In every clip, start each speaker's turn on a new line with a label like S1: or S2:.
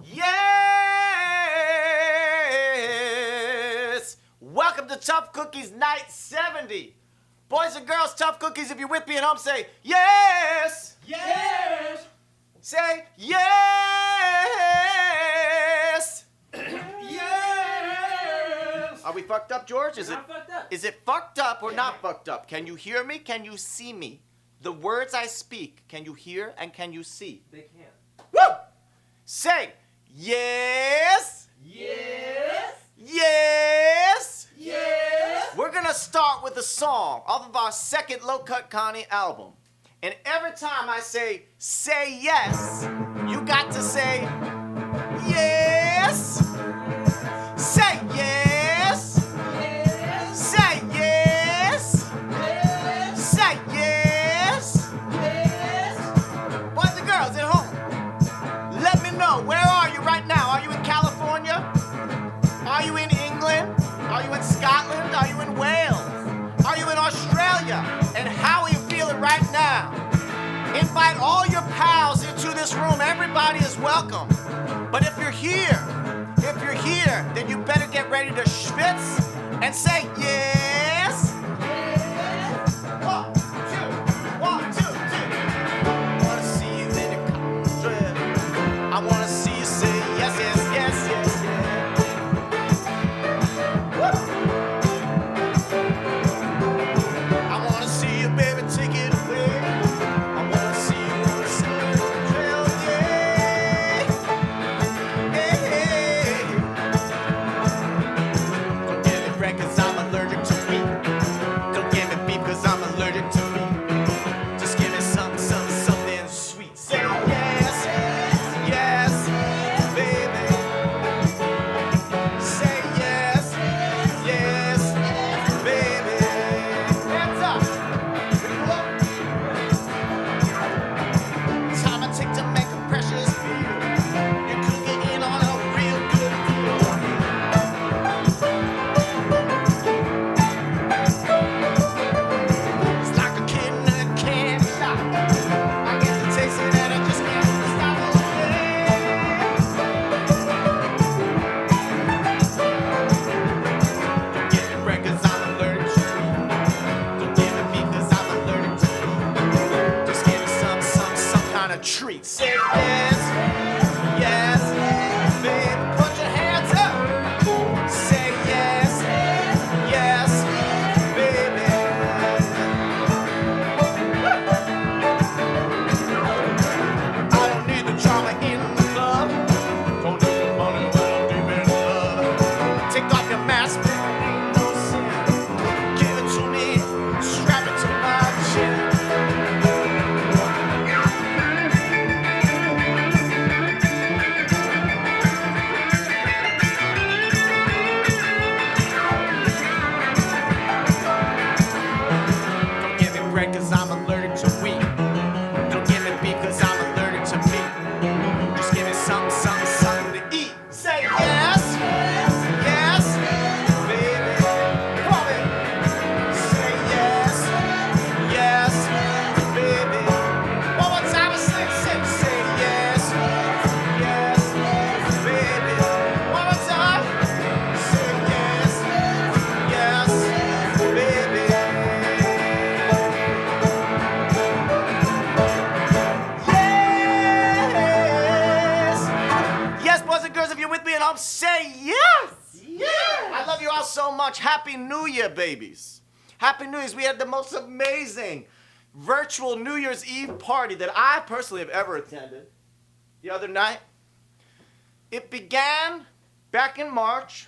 S1: Yes! Welcome to Tough Cookies Night 70. Boys and girls, Tough Cookies, if you're with me at home, say yes!
S2: Yes!
S1: Say yes!
S2: Yes!
S1: Are we fucked up, George? Is
S2: Not fucked up.
S1: it fucked up or not fucked up? Can you hear me? Can you see me? The words I speak, can you hear and can you see?
S2: They can't.
S1: Woo! Say yes!
S2: Yes!
S1: Yes!
S2: Yes!
S1: We're gonna start with a song off of our second Low Cut Connie album. And every time I say yes, you got to say yes. Say yes.
S2: Yes!
S1: Say yes.
S2: Yes!
S1: Say yes.
S2: Yes!
S1: Boys and girls at home, let me know, where are you right now? Are you in California? Are you in England? Are you in Scotland? Are you in Wales? Are you in Australia? And how are you feeling right now? Invite all your pals into this room. Everybody is welcome. But if you're here, then you better get ready to schwitz and say yes.
S2: Yes!
S1: 1, 2, 1, 2, 2. I wanna see you in a country. I wanna see you say yes, yes, yes, yes, yes. Woo! I wanna see you, baby, take it away. I wanna see you on the silver trail, yeah. Hey, hey. Don't get me bread 'cause I'm allergic to meat. Don't get me beef 'cause I'm allergic to meat. Just give me something sweet. Say yes, yes, baby. Say yes, yes, baby. Hands up. People up. Time I take to make a precious meal. You're cooking in on a real good deal. It's like a kid in a candy shop. I get to taste it and I just can't stop it. Don't get me bread 'cause I'm allergic to meat. Don't give me beef 'cause I'm allergic to meat. Just give me some kind of treat. Say yes, yes, baby. Put your hands up. Say yes, yes, baby. I don't need the drama in the club. Don't need the money when I'm deep in love. Take off your mask, baby, ain't no sin. Give it to me, strap it to my chin. Don't give me bread 'cause I'm allergic to wheat. Don't give me beef 'cause I'm allergic to meat. Just give me something to eat. Say yes, yes, baby. Come on, baby. Say yes, yes, baby. One more time, say yes, yes, baby. One more time, say yes, yes, baby. Yes! Yes, boys and girls, if you're with me at home, say yes!
S2: Yes!
S1: I love you all so much. Happy New Year, babies. Happy New Year's. We had the most amazing virtual New Year's Eve party that I personally have ever attended the other night. It began back in March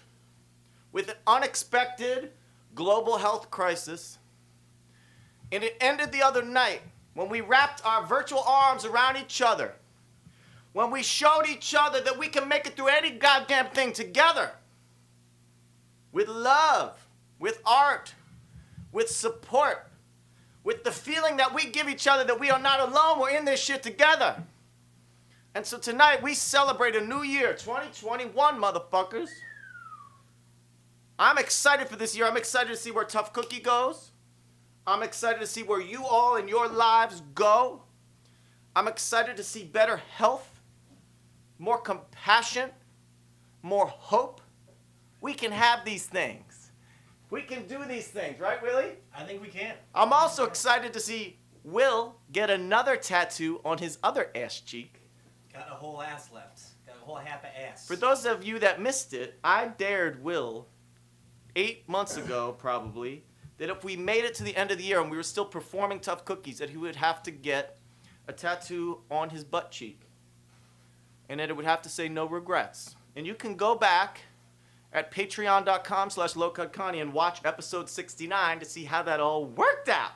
S1: with an unexpected global health crisis. And it ended the other night when we wrapped our virtual arms around each other. When we showed each other that we can make it through any goddamn thing together. With love, with art, with support, with the feeling that we give each other that we are not alone, we're in this shit together. And so tonight we celebrate a new year, 2021, motherfuckers. I'm excited for this year. I'm excited to see where Tough Cookie goes. I'm excited to see where you all in your lives go. I'm excited to see better health. more compassion, more hope, we can have these things. We can do these things, right, Willie?
S3: I think we can.
S1: I'm also excited to see Will get another tattoo on his other ass cheek.
S3: Got a whole ass left. Got a whole half a ass.
S1: For those of you that missed it, I dared Will 8 months ago, probably, that if we made it to the end of the year and we were still performing Tough Cookies, that he would have to get a tattoo on his butt cheek. And that it would have to say no regrets. And you can go back at patreon.com/lowcutconnie and watch episode 69 to see how that all worked out.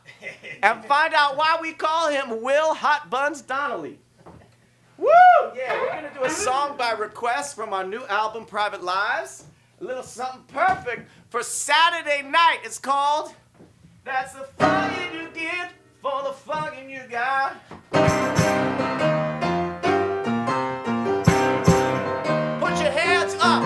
S1: And find out why we call him Will Hot Buns Donnelly. Woo! Yeah, we're going to do a song by request from our new album, Private Lives. A little something perfect for Saturday night. It's called That's the Fucking You Get for the Fucking You Got. Put your hands up.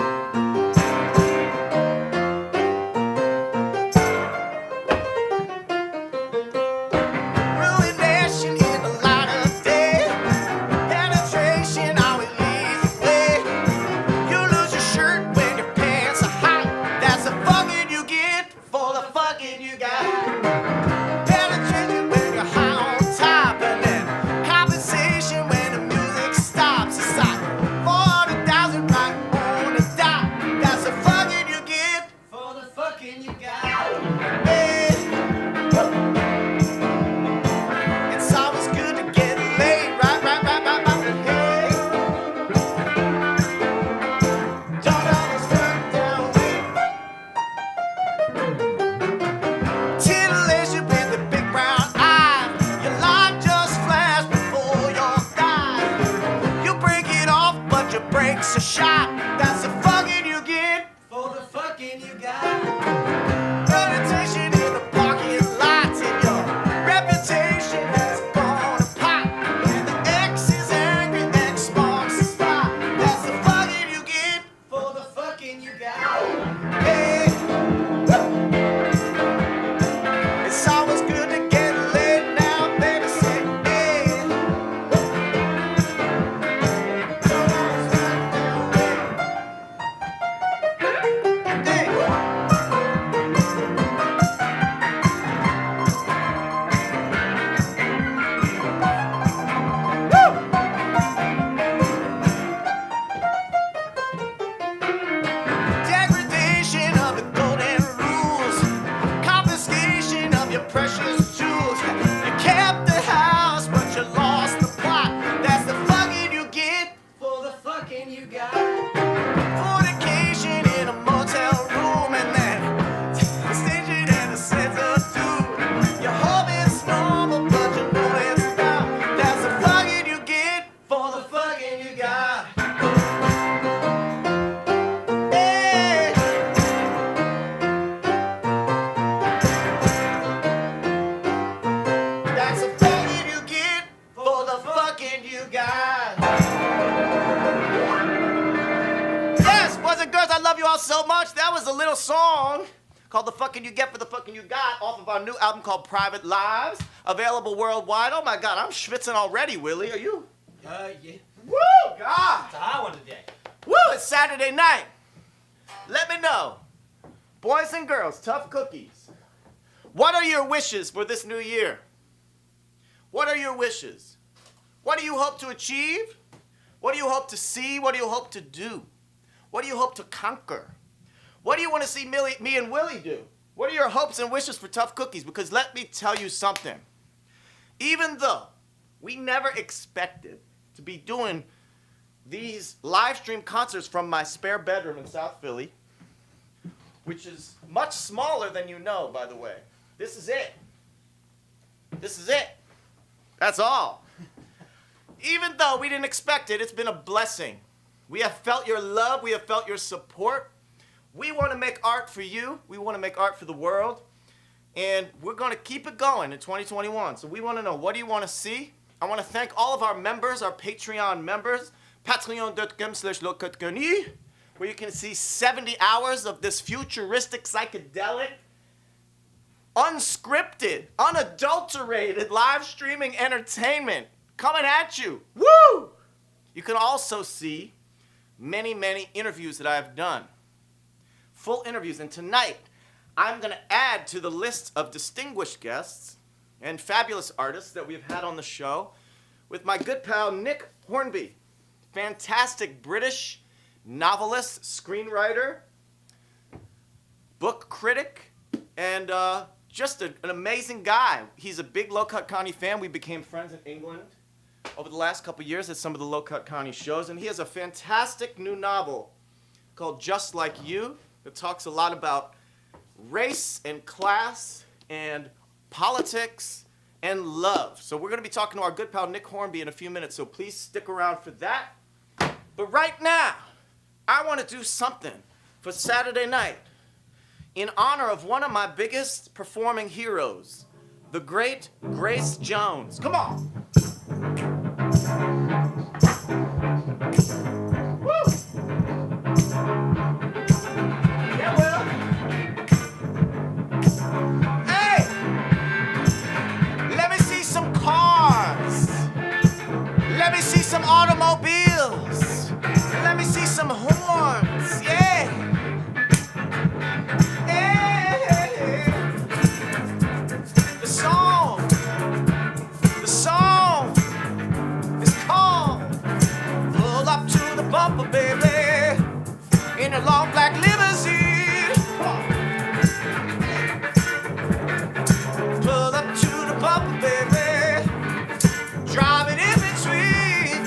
S1: Breaks a shot. That's the fucking you get
S3: For the fucking you got.
S1: reputation in the parking lot, and your reputation is gonna pop. And the X is angry, X marks the spot. That's the fucking you get
S3: For the fucking you got.
S1: Hey, it's always good to get laid now, baby. Say, hey. Degradation of the golden rules, confiscation of your precious jewels. You kept the house, but you lost the plot. That's the fucking you get.
S3: For the fucking you got.
S1: Fornication in a motel room, and then stinging and a sense of doom. You hope it's normal, but you know it's not. That's the fucking you get for the fucking you got. Hey. That's the fucking you get for the fucking you got. Yes, boys and girls, I love you all so much. That was a little song called The Fucking You Get for the Fucking You Got off of our new album called Private Lives, available worldwide. Oh my God, I'm schwitzing already, Willie. Are you?
S3: Yeah.
S1: Woo, God.
S3: It's a hot one today.
S1: Woo, it's Saturday night. Let me know, boys and girls, Tough Cookies, what are your wishes for this new year? What are your wishes? What do you hope to achieve? What do you hope to see? What do you hope to do? What do you hope to conquer? What do you want to see me and Willie do? What are your hopes and wishes for Tough Cookies? Because let me tell you something. Even though we never expected to be doing these live stream concerts from my spare bedroom in South Philly, which is much smaller than you know, by the way. This is it. This is it. That's all. Even though we didn't expect it, it's been a blessing. We have felt your love. We have felt your support. We want to make art for you. We want to make art for the world. And we're going to keep it going in 2021. So we want to know, what do you want to see? I want to thank all of our members, our Patreon members, patreon.com/lowcutconnie, where you can see 70 hours of this futuristic, psychedelic, unscripted, unadulterated live streaming entertainment coming at you. Woo! You can also see many, many interviews that I've done. Full interviews. And tonight, I'm going to add to the list of distinguished guests and fabulous artists that we've had on the show with my good pal Nick Hornby, fantastic British novelist, screenwriter, book critic, and just an amazing guy. He's a big Low-Cut County fan. We became friends in England over the last couple years at some of the Low-Cut County shows, and he has a fantastic new novel called Just Like You that talks a lot about race and class and politics and love. So we're going to be talking to our good pal Nick Hornby in a few minutes, so please stick around for that. But right now, I want to do something for Saturday night in honor of one of my biggest performing heroes, the great Grace Jones. Come on. Woo! Yeah, well. Hey! Let me see some cars. Let me see some automobiles. Let me see some horns. Yeah! Bumper, baby, in a long black limousine. Pull up to the bumper, baby, driving in between.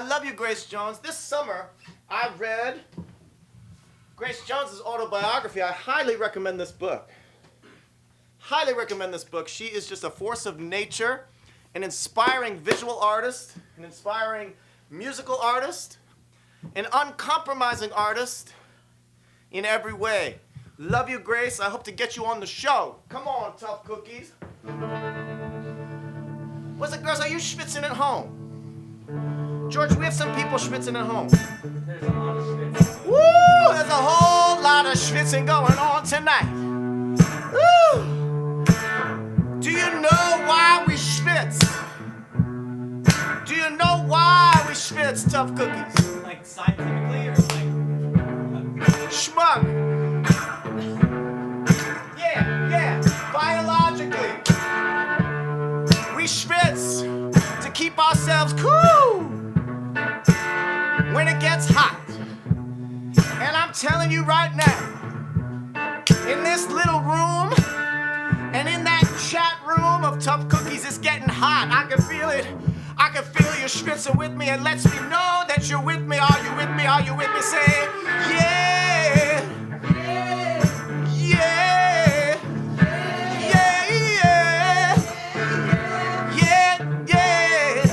S1: I love you, Grace Jones. This summer, I read Grace Jones's autobiography. I highly recommend this book. Highly recommend this book. She is just a force of nature, an inspiring visual artist, an inspiring musical artist, an uncompromising artist in every way. Love you, Grace. I hope to get you on the show. Come on, tough cookies. What's it, girls? Are you schwitzing at home? George, we have some people schwitzing at home.
S3: There's a lot of schwitzing.
S1: Woo! There's a whole lot of schwitzing going on tonight. Woo! Do you know why we schwitz? Do you know why we schwitz, tough cookies?
S3: Like scientifically or like...
S1: Schmuck. Yeah, biologically. We schwitz to keep ourselves cool when it gets hot. And I'm telling you right now, in this little room and in that chat room of tough cookies, it's getting hot. I can feel it. I can feel you schwitzing with me. It lets me know that you're with me. Are you with me? Are you with me? Say, yeah. Yeah. Yeah. Yeah. Yeah. Yeah.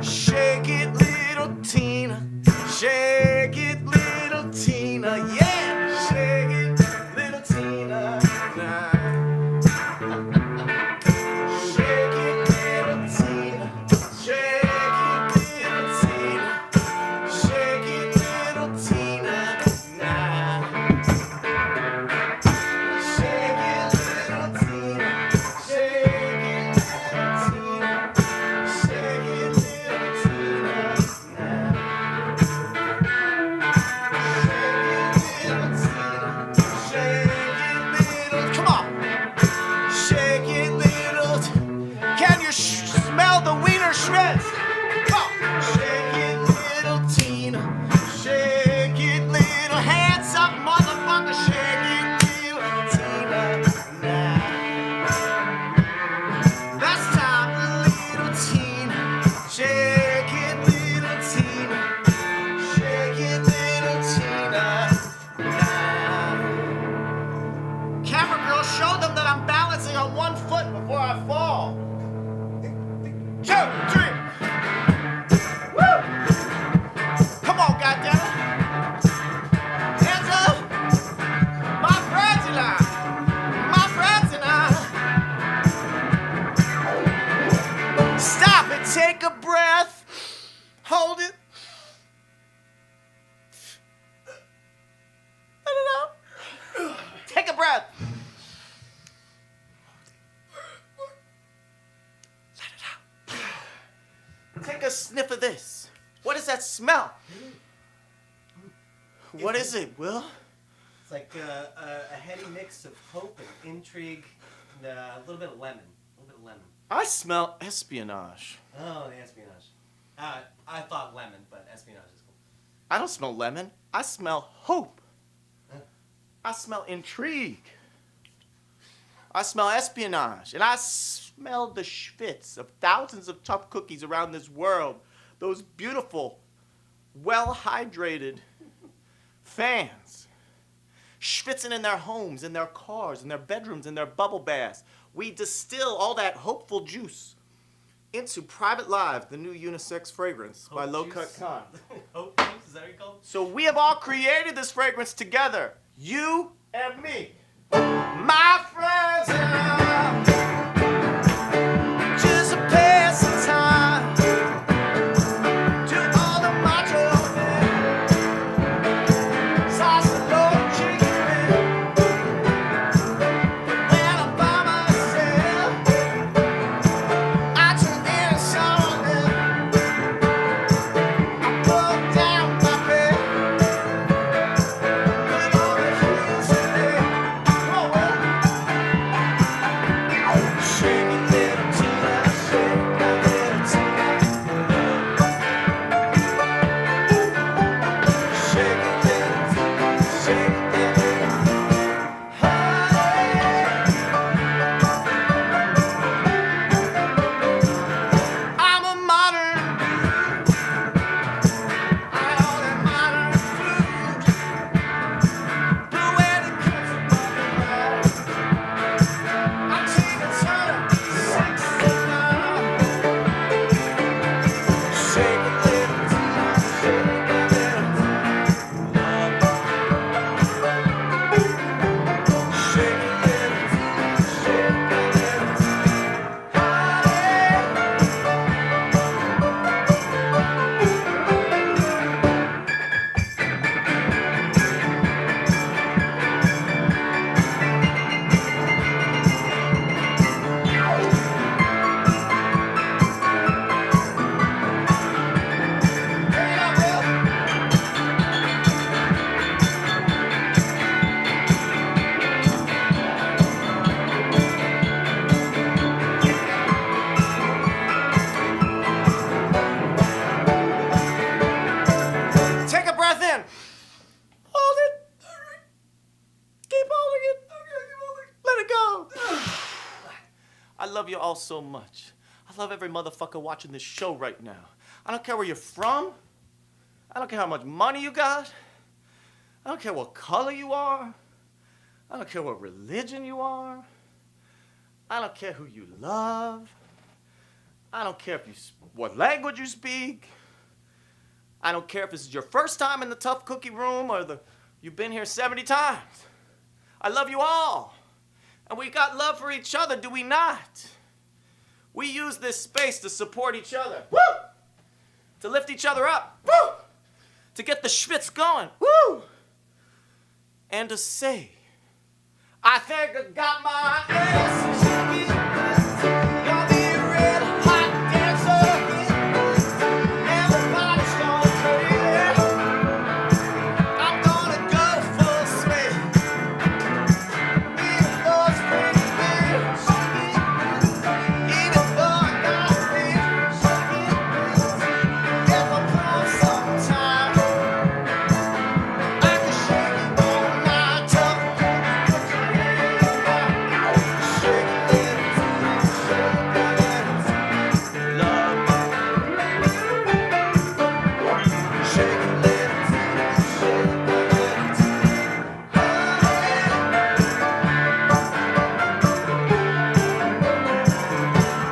S1: Shake it, little Tina. Shake it, little Tina. Yeah. Shake it, little Tina. Nah. Shake it, little Tina. Shake it, little Tina. Shake it, little Tina. Nah. Shake it, little Tina. Shake it, little Tina. Shake it, little Tina. Nah. Come on. Shake it, little. Can you smell the wiener shreds? Come on. Shake it, little Tina. Shake it, little. Hands up, motherfucker. Shake it, little Tina. Now. Last time, little Tina. Shake it, little Tina. Shake it, little Tina. Now. Camera girl, show them that I'm balancing on one foot before I fall. 2, 3. Woo! Come on, goddammit. Hands up. My friends and I. My friends and I. Stop it. Take a breath. Hold it. Let it out. Take a breath. Let it out. Take a sniff of this. What does that smell? What is it, Will?
S3: It's like a heady mix of hope and intrigue and a little bit of lemon. A little bit of lemon.
S1: I smell espionage.
S3: Oh, the espionage. I thought lemon, but espionage is cool.
S1: I don't smell lemon. I smell hope. I smell intrigue. I smell espionage. And I smell the schwitz of thousands of tough cookies around this world. Those beautiful, well-hydrated fans. Schwitzing in their homes, in their cars, in their bedrooms, in their bubble baths. We distill all that hopeful juice into Private Lives, the new unisex fragrance by Low Cut Con.
S3: Hope juice, is that what you call it?
S1: So we have all created this fragrance together. You and me. My friends and I. Just a passing time. To all the macho men. Sauce and low chicken. When I'm by myself, I turn in and shower them. I pull down my bed. Put on the heels today. Whoa, whoa. love you all so much. I love every motherfucker watching this show right now. I don't care where you're from. I don't care how much money you got. I don't care what color you are. I don't care what religion you are. I don't care who you love. I don't care what language you speak. I don't care if this is your first time in the Tough Cookie Room or you've been here 70 times. I love you all. And we got love for each other, do we not? We use this space to support each other. Woo! To lift each other up. Woo! To get the schwitz going. Woo! And to say, I think I got my ass shaking. Gonna be a red hot dancer. Everybody's going crazy. I'm gonna go full swing. Even though it's pretty big. Even though I got things. If I put on some time, I can shake it all night. Tough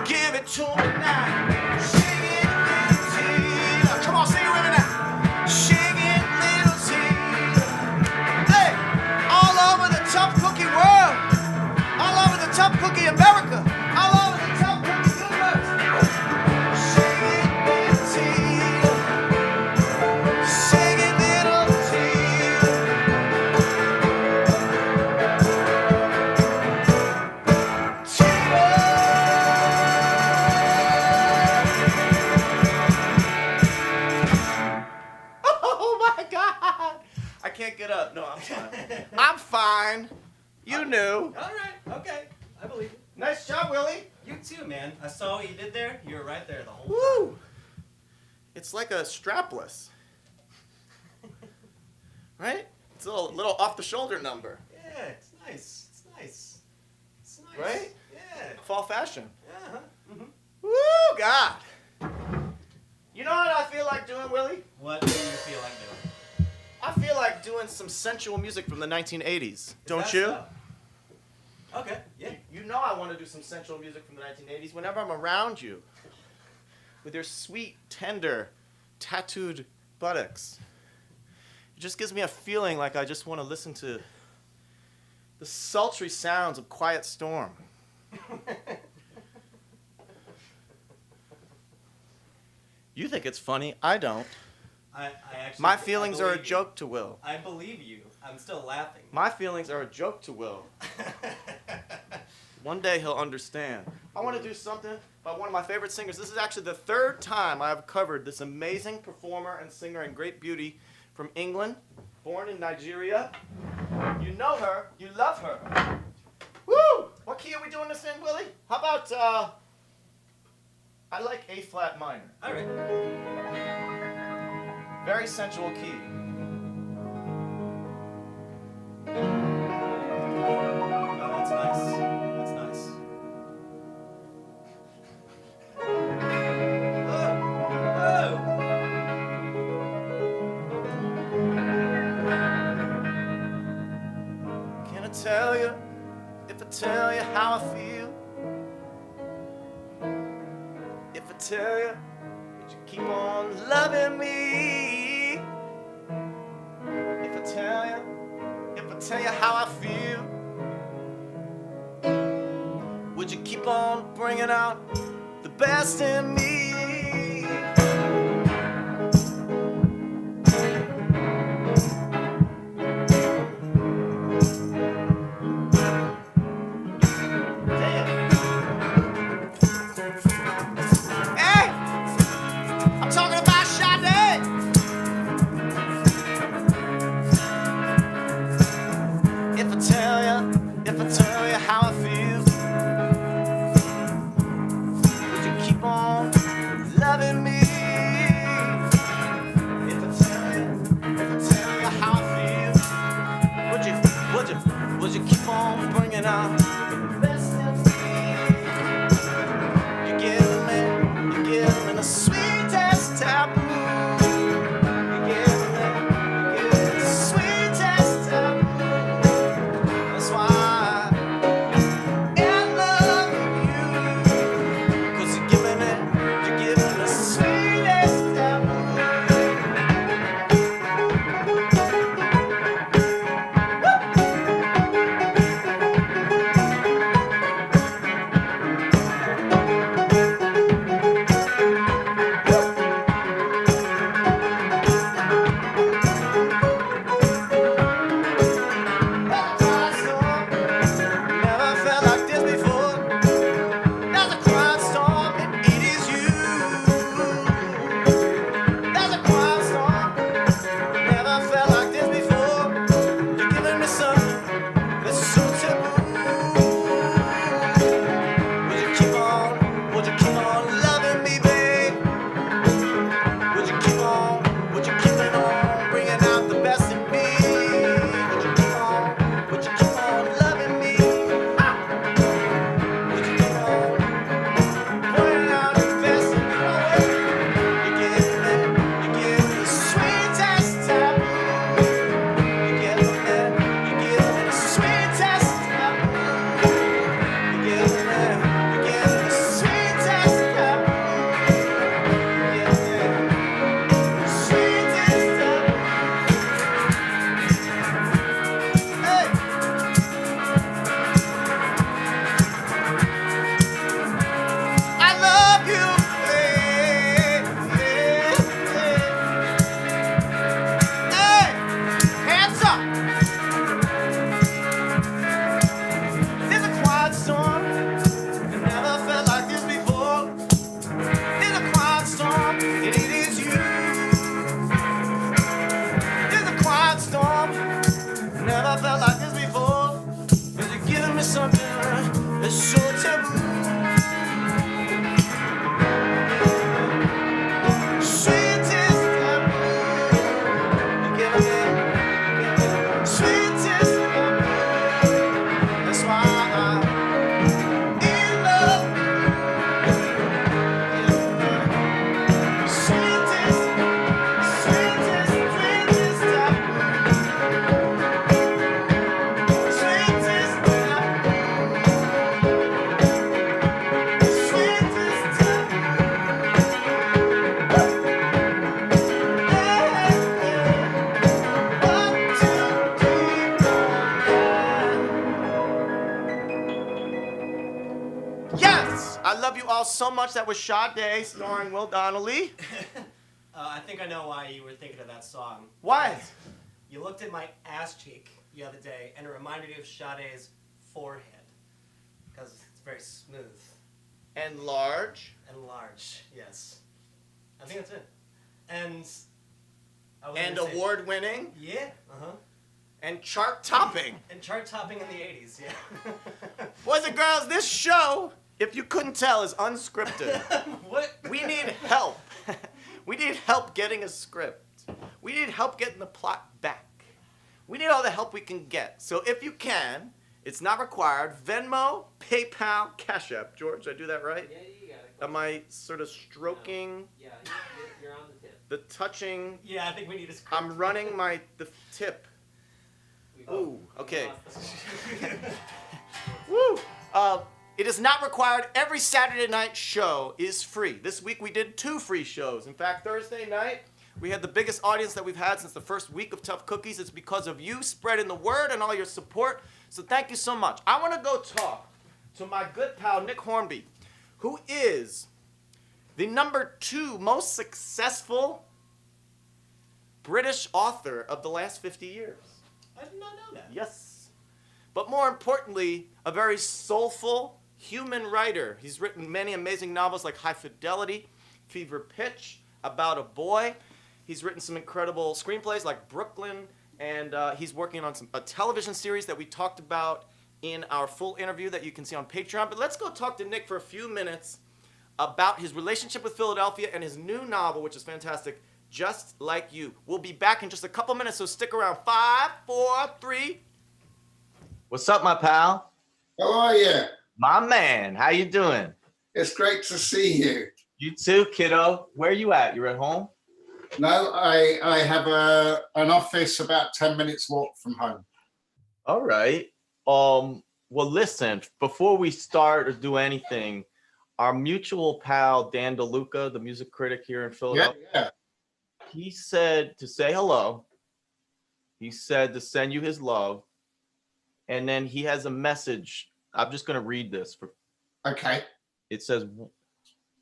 S1: give it to me now. Shake it, little Tina. Come on, sing it with me now. Shake it, little Tina. Hey, all over the Tough Cookie world, all over the Tough Cookie America, all over the Tough Cookie universe. Shake it, little Tina. Shake it, little Tina. Oh my God! I can't get up. No, I'm fine. I'm fine. You knew.
S3: All right, okay. I believe it.
S1: Nice job, Willie.
S3: You too, man. I saw what you did there. You were right there the whole
S1: Woo! It's like a strapless. Right? It's a little off the shoulder number.
S3: time. Yeah, it's nice. It's nice. It's nice.
S1: Right?
S3: Yeah.
S1: Fall fashion.
S3: Uh-huh. Mm-hmm.
S1: Woo, God. You know what I feel like doing, Willie?
S3: What do you feel like doing?
S1: I feel like doing some sensual music from the 1980s.
S3: Is
S1: Don't
S3: that
S1: you?
S3: so? Okay, yeah.
S1: You know I want to do some sensual music from the 1980s whenever I'm around you. With your sweet, tender, tattooed buttocks. It just gives me a feeling like I just want to listen to the sultry sounds of Quiet Storm. You think it's funny. I don't.
S3: I actually.
S1: My feelings are a
S3: believe you.
S1: joke to Will.
S3: I believe you. I'm still laughing.
S1: My feelings are a joke to Will. One day he'll understand. I want to do something by one of my favorite singers. This is actually the third time I've covered this amazing performer and singer and great beauty from England, born in Nigeria. You know her. You love her. Woo! What key are we doing this in, Willie? How about, I like A flat minor.
S3: All right.
S1: Very sensual key.
S3: Oh, that's nice. That's nice.
S1: Can I tell you, if I tell you how I feel? If I tell you, would you keep on loving me? If I tell you how I feel, would you keep on bringing out the best in me? Hey! I'm talking about Sade! If I tell you how I feel, would you keep on saw so much that was Sade starring Will Donnelly.
S3: I think I know why you were thinking of that song.
S1: Why?
S3: You looked at my ass cheek the other day, and it reminded you of Sade's forehead. Because it's very smooth.
S1: And large.
S3: And large, yes. I think that's it. And...
S1: And award-winning.
S3: Yeah, uh-huh.
S1: And chart-topping.
S3: And chart-topping in the 80s, yeah.
S1: Boys and girls, this show, if you couldn't tell, is unscripted.
S3: What?
S1: We need help. We need help getting a script. We need help getting the plot back. We need all the help we can get. So if you can, it's not required. Venmo, PayPal, Cash App. George, did I do that right?
S2: Yeah, you got it.
S1: Am I sort of stroking?
S2: Yeah, you're on the tip.
S1: The touching?
S3: Yeah, I think we need a script.
S1: I'm running the tip. Ooh, okay. Woo! It is not required. Every Saturday night show is free. This week we did 2 free shows. In fact, Thursday night, we had the biggest audience that we've had since the first week of Tough Cookies. It's because of you spreading the word and all your support. So thank you so much. I want to go talk to my good pal, Nick Hornby, who is the number 2 most successful British author of the last 50 years.
S3: I did not know that.
S1: Yes. But more importantly, a very soulful human writer. He's written many amazing novels like High Fidelity, Fever Pitch, About a Boy. He's written some incredible screenplays like Brooklyn, and he's working on a television series that we talked about in our full interview that you can see on Patreon. But let's go talk to Nick for a few minutes about his relationship with Philadelphia and his new novel, which is fantastic, Just Like You. We'll be back in just a couple minutes, so stick around. 5, 4, 3. What's up, my pal?
S4: How are you?
S1: My man, how you doing?
S4: It's great to see you.
S1: You too, kiddo. Where you at? You're at home?
S4: No, I have an office about 10 minutes walk from home.
S1: All right. Well, listen, before we start or do anything, our mutual pal, Dan DeLuca, the music critic here in Philadelphia,
S4: Yeah.
S1: he said to say hello. He said to send you his love. And then he has a message. I'm just going to read this.
S4: Okay.
S1: It says,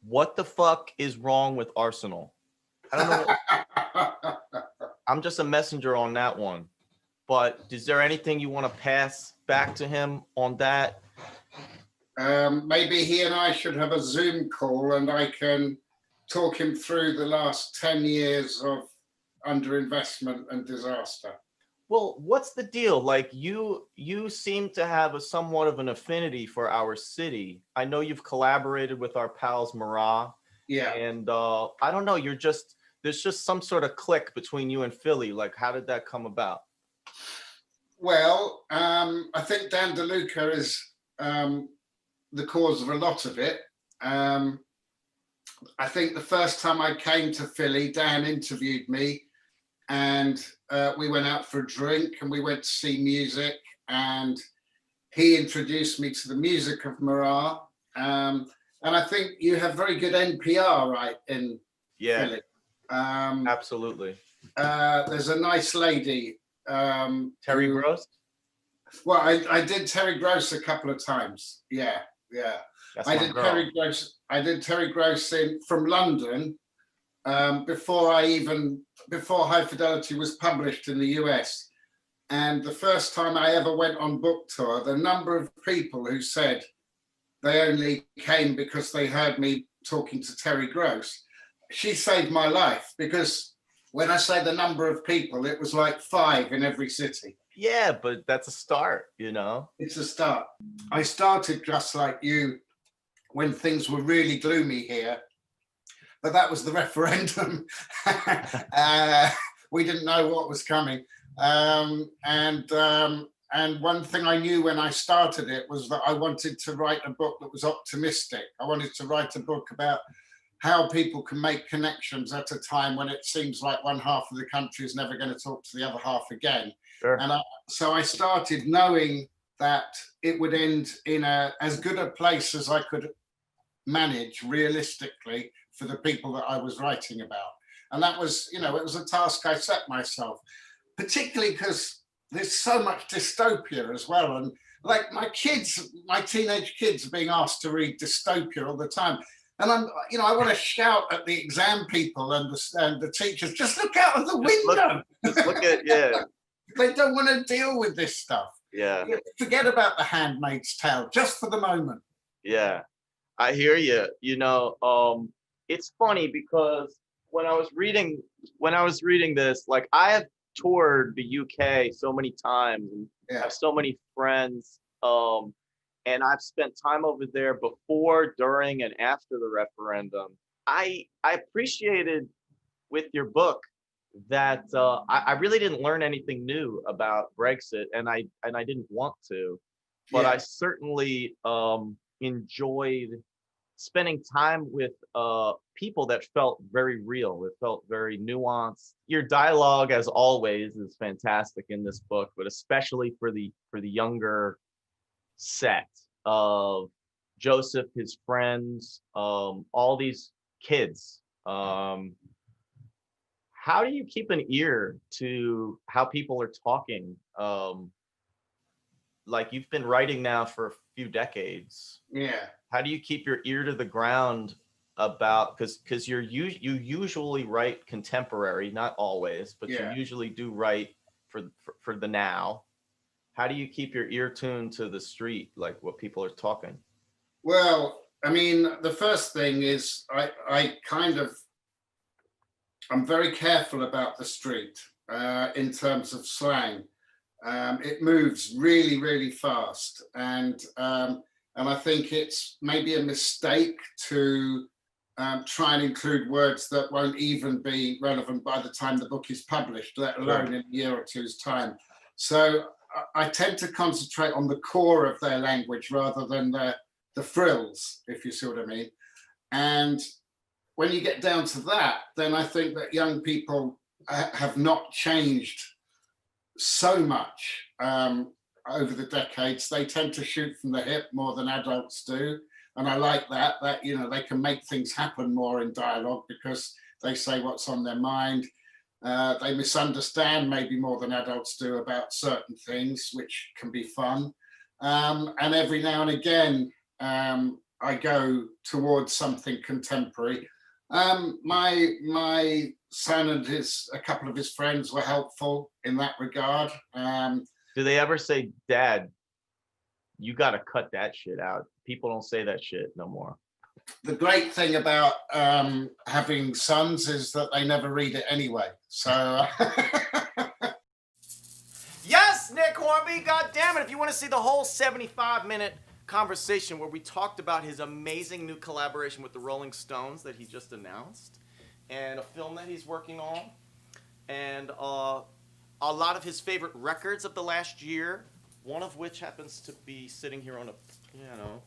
S1: what the fuck is wrong with Arsenal? I don't know. I'm just a messenger on that one. But is there anything you want to pass back to him on that?
S4: Maybe he and I should have a Zoom call and I can talk him through the last 10 years of underinvestment and disaster.
S1: Well, what's the deal? Like you seem to have a somewhat of an affinity for our city. I know you've collaborated with our pals Marat.
S4: Yeah.
S1: And I don't know, there's just some sort of click between you and Philly. Like, how did that come about?
S4: Well, I think Dan DeLuca is the cause of a lot of it. I think the first time I came to Philly, Dan interviewed me and we went out for a drink and we went to see music and he introduced me to the music of Marat. And I think you have very good NPR, right, in Philly.
S1: Absolutely.
S4: There's a nice lady.
S1: Terry Gross?
S4: Well, I did Terry Gross a couple of times. Yeah.
S1: That's
S4: I
S1: my
S4: did
S1: girl.
S4: Terry Gross from London before High Fidelity was published in the US. And the first time I ever went on book tour, the number of people who said they only came because they heard me talking to Terry Gross, she saved my life, because when I say the number of people, it was like 5 in every city.
S1: Yeah, but that's a start, you know?
S4: It's a start. I started just like you when things were really gloomy here, but that was the referendum. We didn't know what was coming. And one thing I knew when I started it was that I wanted to write a book that was optimistic. I wanted to write a book about how people can make connections at a time when it seems like one half of the country is never going to talk to the other half again.
S1: Sure.
S4: And so I started knowing that it would end in as good a place as I could manage realistically for the people that I was writing about. And that was, it was a task I set myself, particularly because there's so much dystopia as well. And like my teenage kids are being asked to read dystopia all the time. And I want to shout at the exam people and the teachers, just look out of the window.
S1: Just look at, yeah.
S4: They don't want to deal with this stuff.
S1: Yeah.
S4: Forget about The Handmaid's Tale, just for the moment.
S1: Yeah, I hear you. It's funny because when I was reading this, like I have toured the UK so many times and I have so many friends. And I've spent time over there before, during, and after the referendum. I appreciated with your book that I really didn't learn anything new about Brexit, and I didn't want to, but I certainly enjoyed spending time with people that felt very real. It felt very nuanced. Your dialogue, as always, is fantastic in this book, but especially for the younger set of Joseph, his friends, all these kids. How do you keep an ear to how people are talking? Like you've been writing now for a few decades.
S4: Yeah.
S1: How do you keep your ear to the ground about, because you usually write contemporary, not always, but you usually do write for the now. How do you keep your ear tuned to the street, like what people are talking?
S4: Well, I mean, the first thing is I'm very careful about the street in terms of slang. It moves really, really fast. And I think it's maybe a mistake to try and include words that won't even be relevant by the time the book is published, let alone in a year or two's time. So I tend to concentrate on the core of their language rather than the frills, if you see what I mean. And when you get down to that, then I think that young people have not changed so much over the decades. They tend to shoot from the hip more than adults do. And I like that they can make things happen more in dialogue because they say what's on their mind. They misunderstand maybe more than adults do about certain things, which can be fun. And every now and again, I go towards something contemporary. My son and a couple of his friends were helpful in that regard.
S1: Do they ever say, Dad, you got to cut that shit out? People don't say that shit no more.
S4: The great thing about having sons is that they never read it anyway. So.
S1: Yes, Nick Hornby, God damn it. If you want to see the whole 75-minute conversation where we talked about his amazing new collaboration with the Rolling Stones that he just announced, and a film that he's working on, and a lot of his favorite records of the last year, one of which happens to be sitting here on a piano,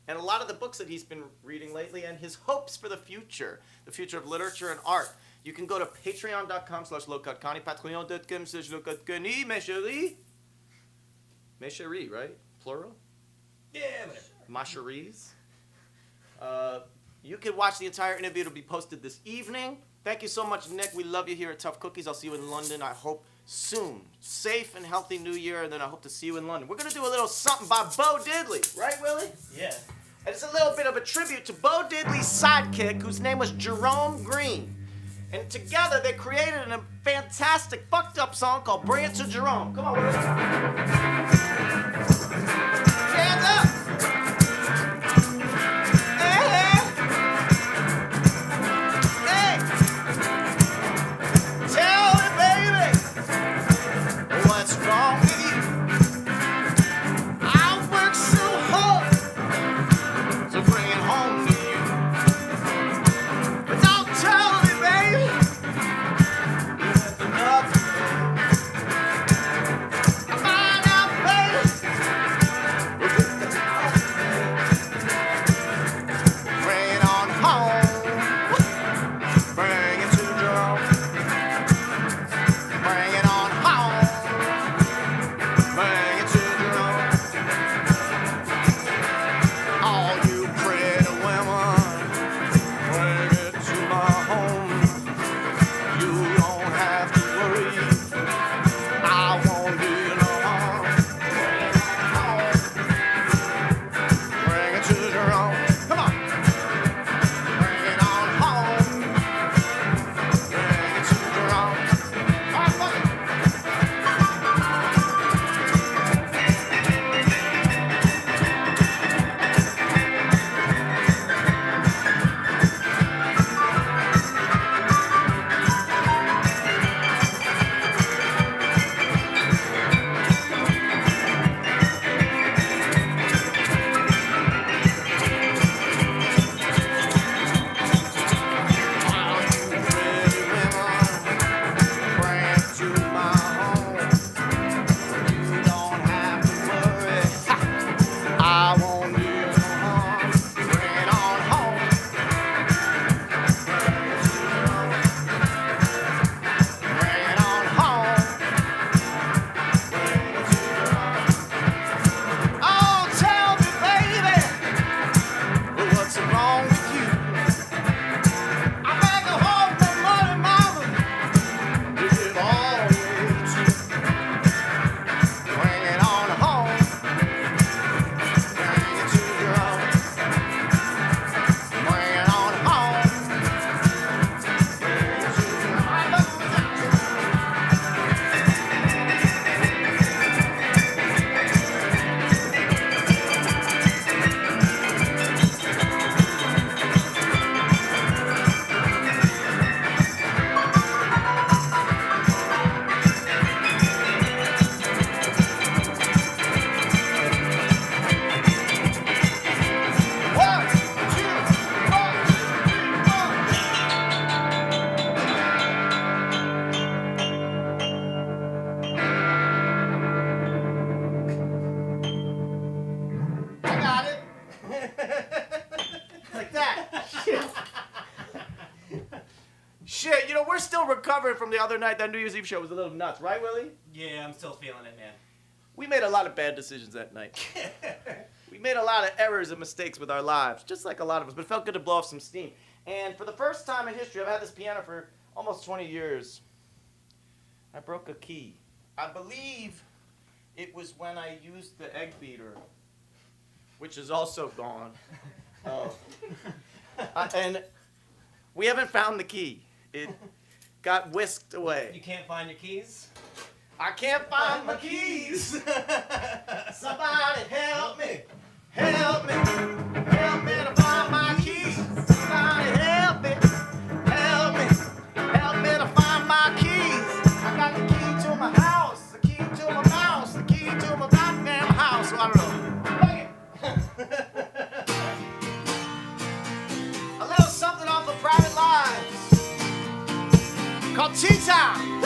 S1: and a lot of the books that he's been reading lately, and his hopes for the future of literature and art. You can go to patreon.com/locutconnie, patreon.com/locutconnie, mes chéris. Mes chéris, right? Plural?
S3: Yeah, whatever.
S1: Ma cheries. You can watch the entire interview. It'll be posted this evening. Thank you so much, Nick. We love you here at Tough Cookies. I'll see you in London, I hope, soon. Safe and healthy New Year, and then I hope to see you in London. We're going to do a little something by Bo Diddley. Right, Willie?
S3: Yeah.
S1: And it's a little bit of a tribute to Bo Diddley's sidekick, whose name was Jerome Green. And together, they created a fantastic, fucked up song called Bring It to Jerome. Come on, Willie. Hands up. Find out, baby. still recovering from the other night. That New Year's Eve show was a little nuts, right, Willie?
S3: Yeah, I'm still feeling it, man.
S1: We made a lot of bad decisions that night. We made a lot of errors and mistakes with our lives, just like a lot of us, but it felt good to blow off some steam. And for the first time in history, I've had this piano for almost 20 years. I broke a key. I believe it was when I used the egg beater, which is also gone. And we haven't found the key. It got whisked away.
S3: You can't find your keys?
S1: I can't find my keys. Somebody help me. Help me. Help me to find my keys. Somebody help me. Help me. Help me to find my keys. I got the key to my house. The key to my mouse. The key to my goddamn house. So I don't know. Bang it. A little something off of Private Lives. Called Tea Time.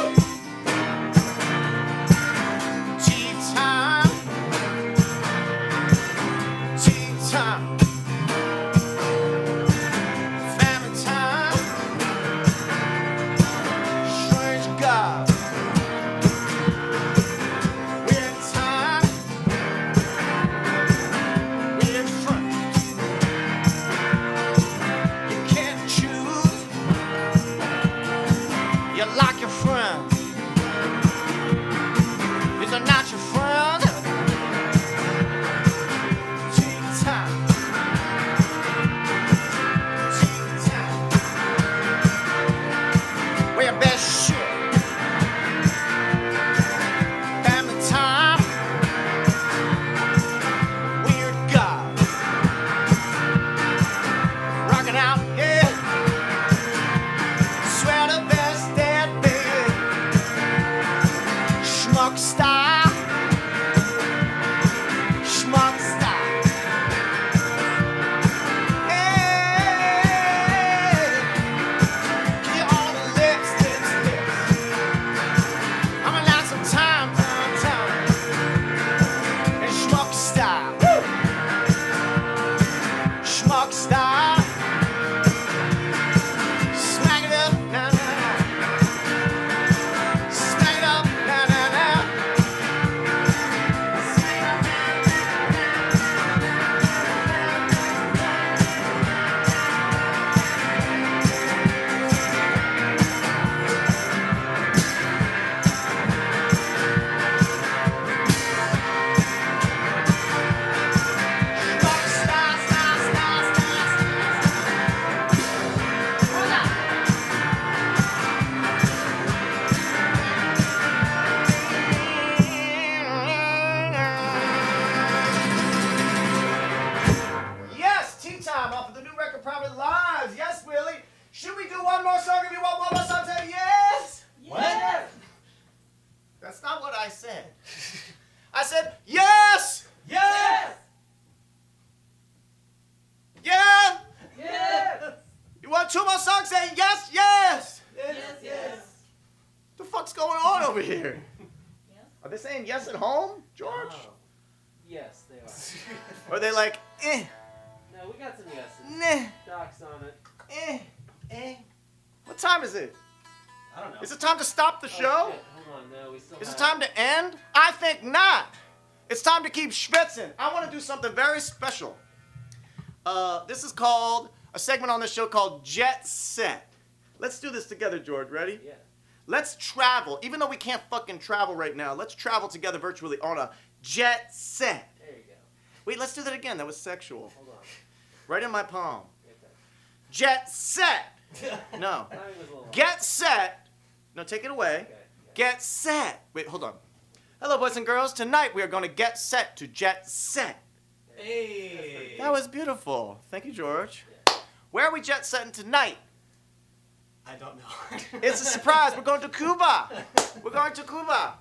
S1: I said, yes!
S3: Yes!
S1: Yeah!
S2: Yes!
S1: You want two more songs saying yes, yes?
S2: Yes, yes.
S1: The fuck's going on over here?
S5: Yes.
S1: Are they saying yes at home, George?
S2: Oh. Yes, they are.
S1: Or are they like,
S2: No, we got some yeses.
S1: nah,
S2: Doc's on it.
S1: What time is it?
S3: I don't know.
S1: Is it time to stop the
S2: Oh,
S1: show?
S2: shit. Hold on, no, we still
S1: Is it
S2: have
S1: time to end? I think not. It's time to keep schwitzing. I want to do something very special. This is called, a segment on this show called Jet Set. Let's do this together, George. Ready?
S2: Yeah.
S1: Let's travel. Even though we can't fucking travel right now, let's travel together virtually on a jet set.
S2: There you go.
S1: Wait, let's do that again. That was sexual.
S2: Hold on.
S1: Right in my palm.
S2: Okay.
S1: Jet set. No.
S2: Timing was a little off.
S1: Get set. No, take it away.
S2: Okay. Yeah.
S1: Get set. Wait, hold on. Hello, boys and girls. Tonight we are going to get set to jet set.
S3: Hey.
S1: That was beautiful. Thank you, George.
S2: Yeah.
S1: Where are we jet setting tonight?
S3: I don't know.
S1: It's a surprise. We're going to Cuba. We're going to Cuba.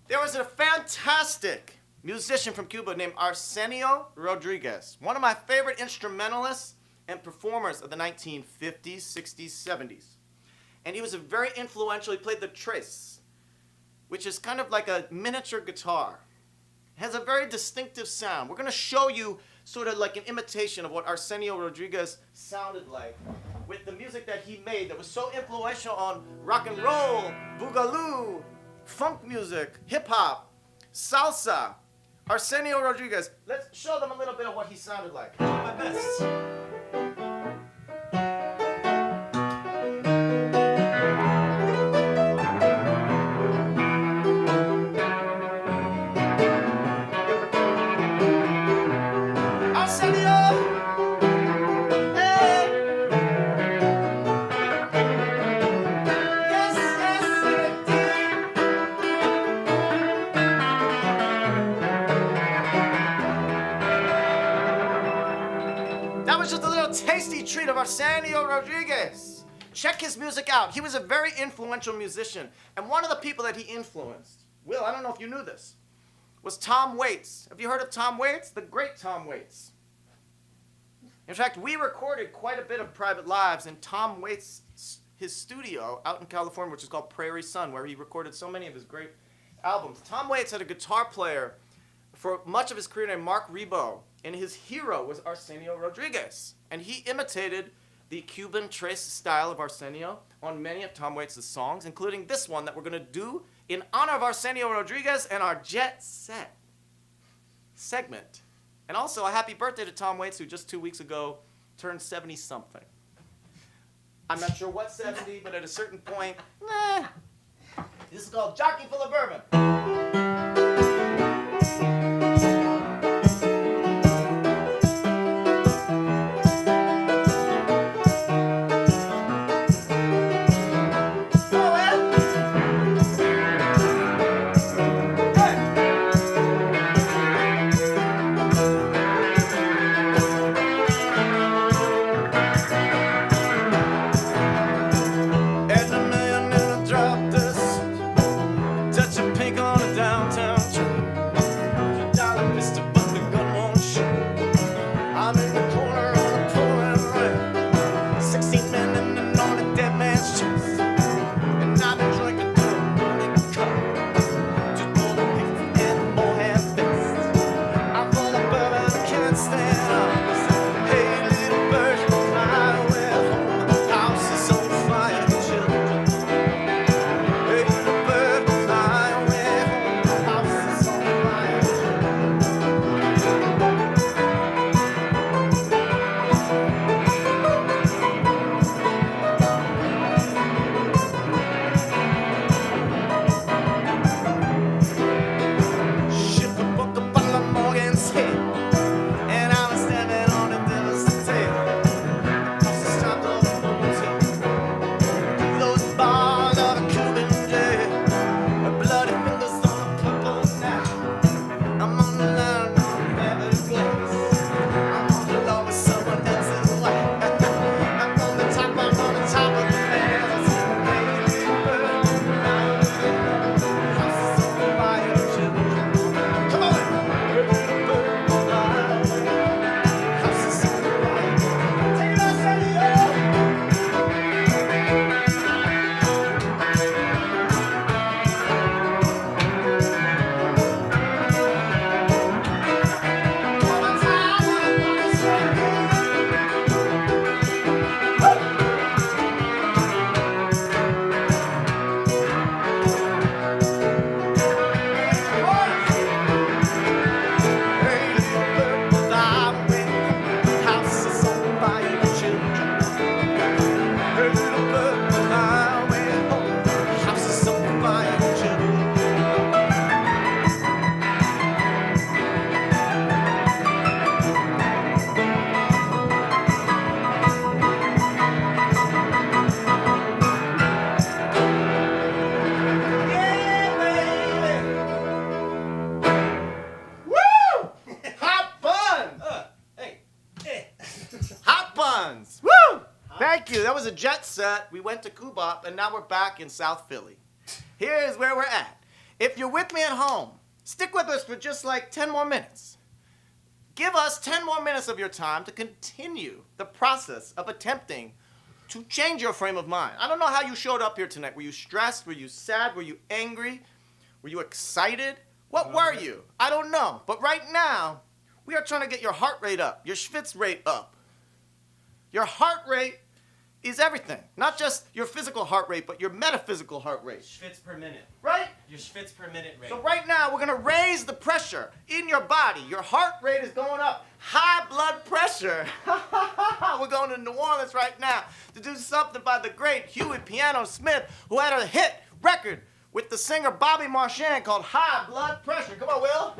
S1: There was a fantastic musician from Cuba named Arsenio Rodriguez, one of my favorite instrumentalists and performers of the 1950s, 60s, 70s. And he was a very influential, he played the tres, which is kind of like a miniature guitar. It has a very distinctive sound. We're going to show you sort of like an imitation of what Arsenio Rodriguez sounded like with the music that he made that was so influential on rock and roll, boogaloo, funk music, hip hop, salsa. Arsenio Rodriguez. Let's show them a little bit of what he sounded like.
S3: My best.
S1: Treat of Arsenio Rodriguez. Check his music out. He was a very influential musician, and one of the people that he influenced, Will, I don't know if you knew this, was Tom Waits. Have you heard of Tom Waits? The great Tom Waits. In fact, we recorded quite a bit of Private Lives in Tom Waits' his studio out in California, which is called Prairie Sun, where he recorded so many of his great albums. Tom Waits had a guitar player for much of his career named Mark Ribot, and his hero was Arsenio Rodriguez. And he imitated the Cuban tres style of Arsenio on many of Tom Waits' songs, including this one that we're going to do in honor of Arsenio Rodriguez and our Jet Set segment. And also a happy birthday to Tom Waits, who just 2 weeks ago turned 70-something. I'm not sure what 70, but at a certain point, This is called Jockey Full of Bourbon. Thank you. That was a Jet Set. We went to Kubop, and now we're back in South Philly. Here's where we're at. If you're with me at home, stick with us for just like 10 more minutes. Give us 10 more minutes of your time to continue the process of attempting to change your frame of mind. I don't know how you showed up here tonight. Were you stressed? Were you sad? Were you angry? Were you excited? What were you? I don't know. But right now, we are trying to get your heart rate up, your Schvitz rate up. Your heart rate is everything. Not just your physical heart rate, but your metaphysical heart rate.
S3: Schwitz per minute.
S1: Right?
S3: Your Schwitz per minute rate.
S1: So right now, we're gonna raise the pressure in your body. Your heart rate is going up. High blood pressure. We're going to New Orleans right now to do something by the great Huey Piano Smith, who had a hit record with the singer Bobby Marchand called High Blood Pressure. Come on, Will.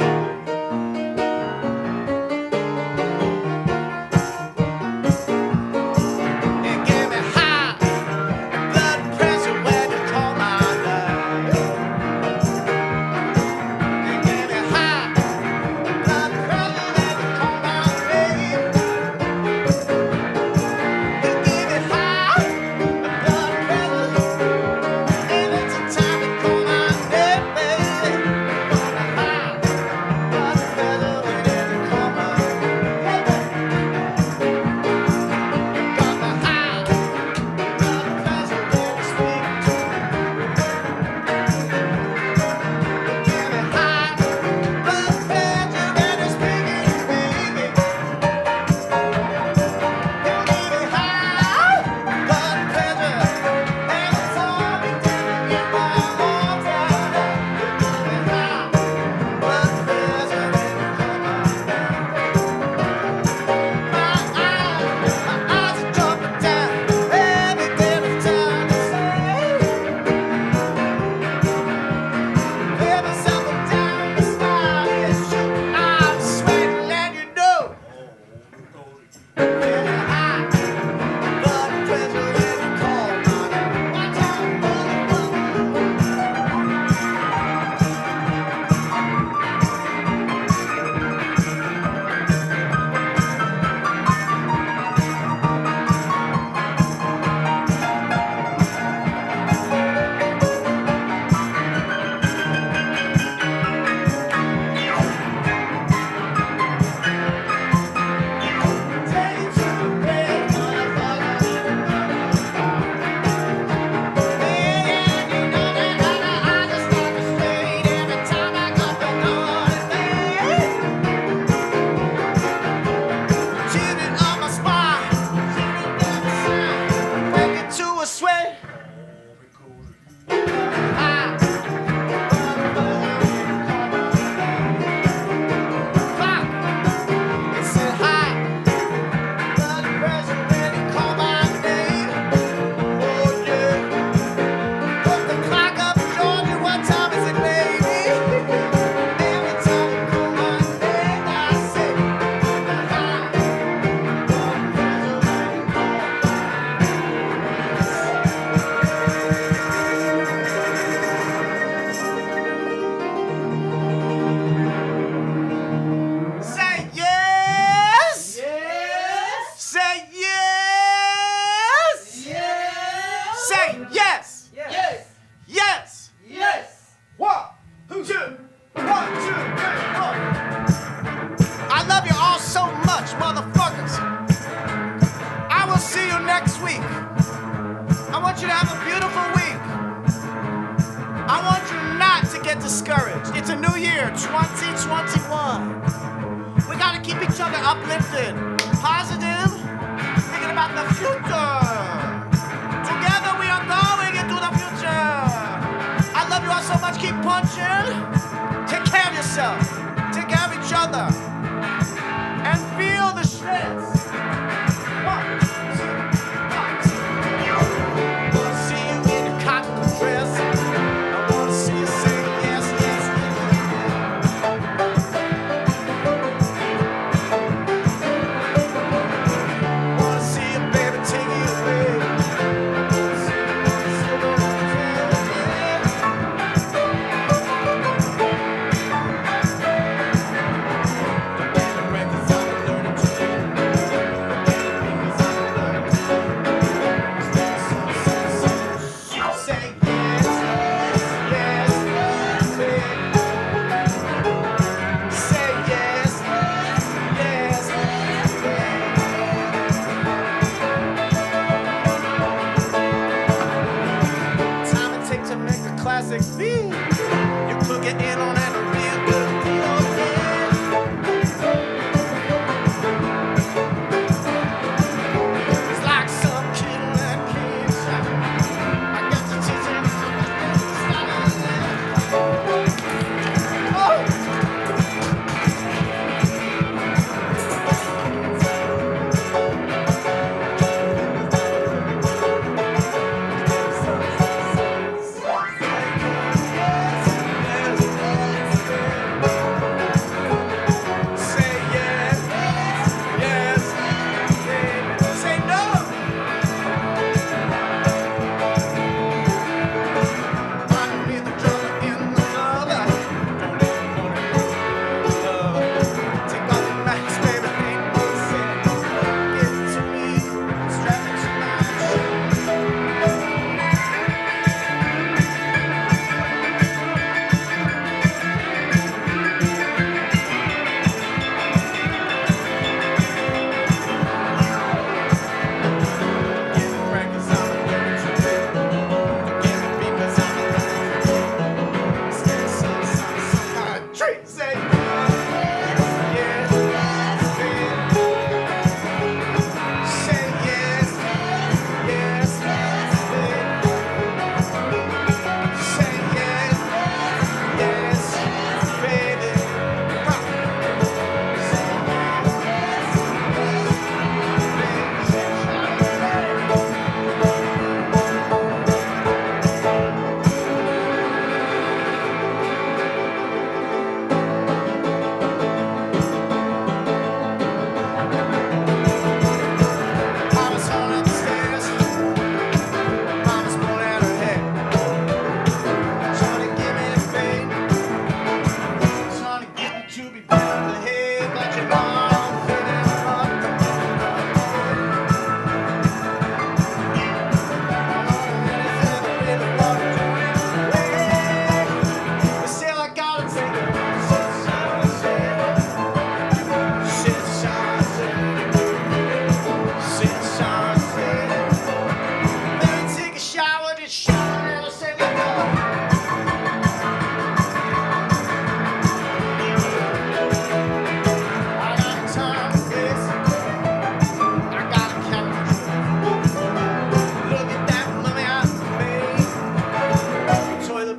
S1: discouraged. It's a new year, 2021. We gotta keep each other uplifted, positive, thinking about the future. Together we are going into the future. I love you all so much. Keep punching. Take care of yourself. Take care of each other. And feel the Schwitz. 1, 2, 1, 2. Wanna see you in your cotton dress. I wanna see you say yes, yes, yes. Wanna see you, baby, take you away. Wanna see classic beat. You could get in on it a real good deal, yeah. It's like some kid and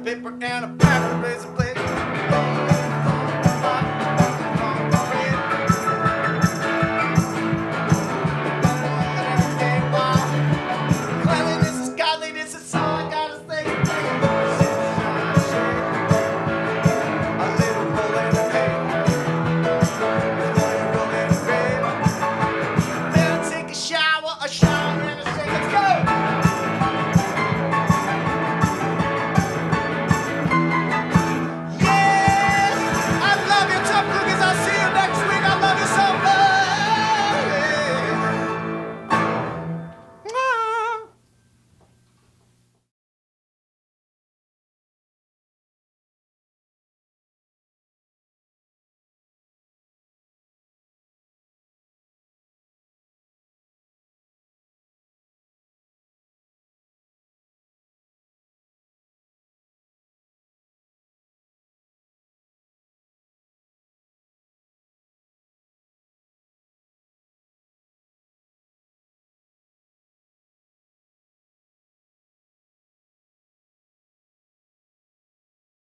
S1: paper and a pack of razor